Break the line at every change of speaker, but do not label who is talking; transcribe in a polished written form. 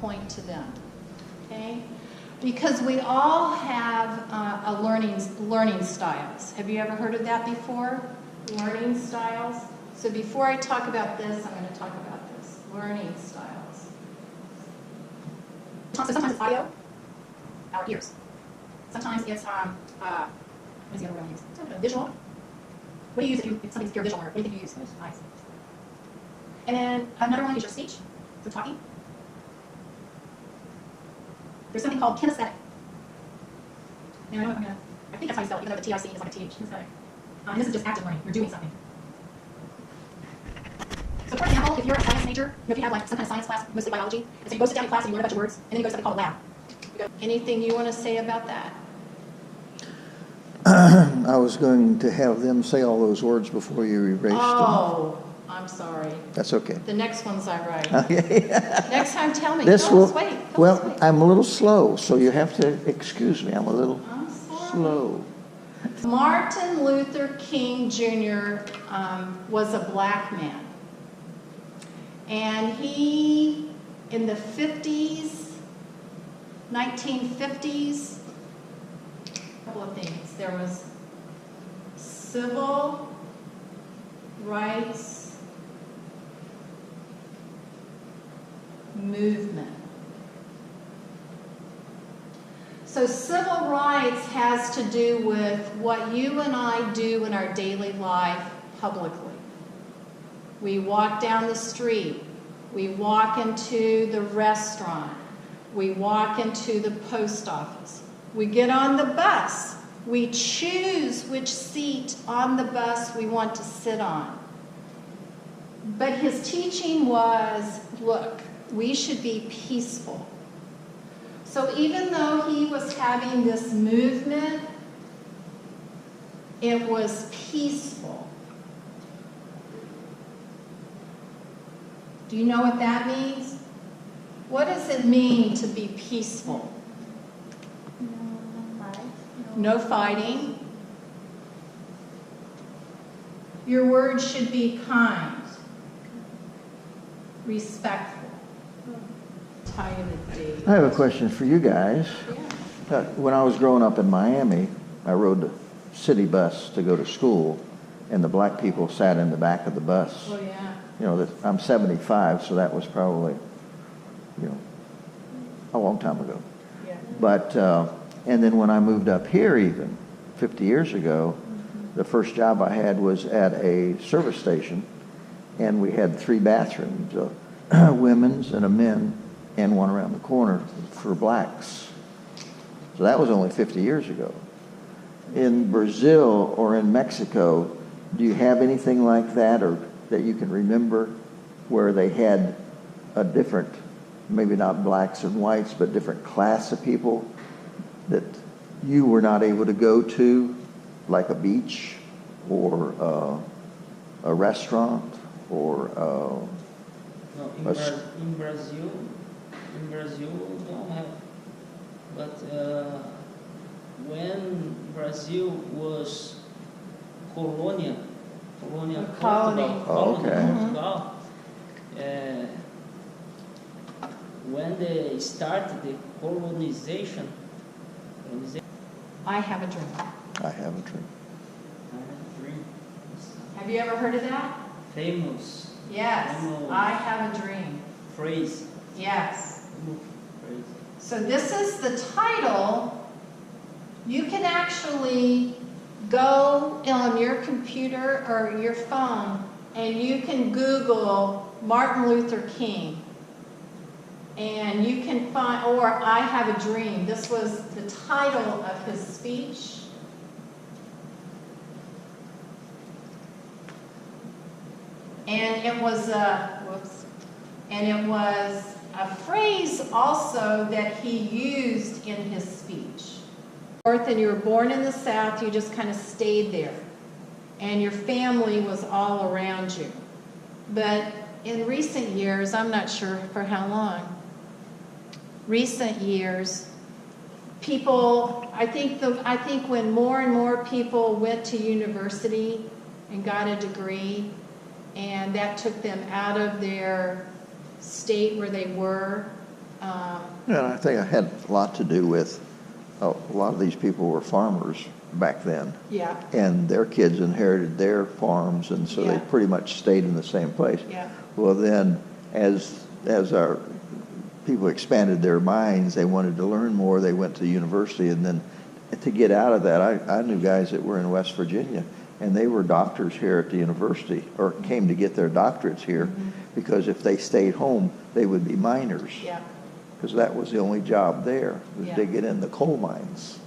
point to them, okay? Because we all have learning styles. Have you ever heard of that before? Learning styles. So before I talk about this, I'm going to talk about this. Learning styles. So sometimes it's audio, our ears. Sometimes it's, what is the other one I use? Visual. What do you use if something's pure visual learner? What do you think you use? Eyes. And then another one is your speech, so talking. There's something called kinesthetic. Now I think that's how you spell it, even though the TIC is like a TH, kinesthetic. And this is just active learning. You're doing something. So for example, if you're a science major, if you have like some kind of science class, mostly biology, and so you go sit down in class and you learn a bunch of words, and then you go to something called a lab. Anything you want to say about that?
I was going to have them say all those words before you erased them.
Oh, I'm sorry.
That's okay.
The next one's I write.
Okay.
Next time, tell me.
Phillus,
wait.
Well, I'm a little slow, so you have to excuse me. I'm a little slow.
Martin Luther King Jr. Was a black man. And he, in the 50s, 1950s, a couple of things. There was civil rights movement. So civil rights has to do with what you and I do in our daily life publicly. We walk down the street. We walk into the restaurant. We walk into the post office. We get on the bus. We choose which seat on the bus we want to sit on. But his teaching was, look, we should be peaceful. So even though he was having this movement, it was peaceful. Do you know what that means? What does it mean to be peaceful? No fighting. Your words should be kind, respectful.
I have a question for you guys.
Yeah.
When I was growing up in Miami, I rode the city bus to go to school, and the black people sat in the back of the bus.
Oh, yeah.
You know, I'm 75, so that was probably, a long time ago.
Yeah.
But, and then when I moved up here even, 50 years ago, the first job I had was at a service station, and we had 3 bathrooms, a women's and a men, and one around the corner for blacks. So that was only 50 years ago. In Brazil or in Mexico, do you have anything like that, or that you can remember, where they had a different, maybe not blacks and whites, but different class of people that you were not able to go to, like a beach or a restaurant or
No, in Brazil we don't have. But when Brazil was colonial Portugal, when they started the colonization.
I have a dream.
I have a dream.
Have you ever heard of that?
Famous.
Yes,
Famous.
I have a dream.
Phrase.
Yes.
Phrase.
So this is the title. You can actually go on your computer or your phone and you can Google Martin Luther King. And you can find, or I Have a Dream. This was the title of his speech. And it was a phrase also that he used in his speech. North, and you were born in the South, you just kind of stayed there. And your family was all around you. But in recent years, I'm not sure for how long, recent years, people, I think when more and more people went to university and got a degree, and that took them out of their state where they were,
And I think it had a lot to do with, a lot of these people were farmers back then.
Yeah,
And their kids inherited their farms, and so they
Yeah.
pretty much stayed in the same place.
yeah,
Well, then, as our people expanded their minds, they wanted to learn more, they went to university, and then to get out of that, I knew guys that were in West Virginia, and they were doctors here at the university, or came to get their doctorates here, because if they stayed home, they would be miners.
yeah,
Because that was the only job there, was
Yeah.
digging in the coal mines.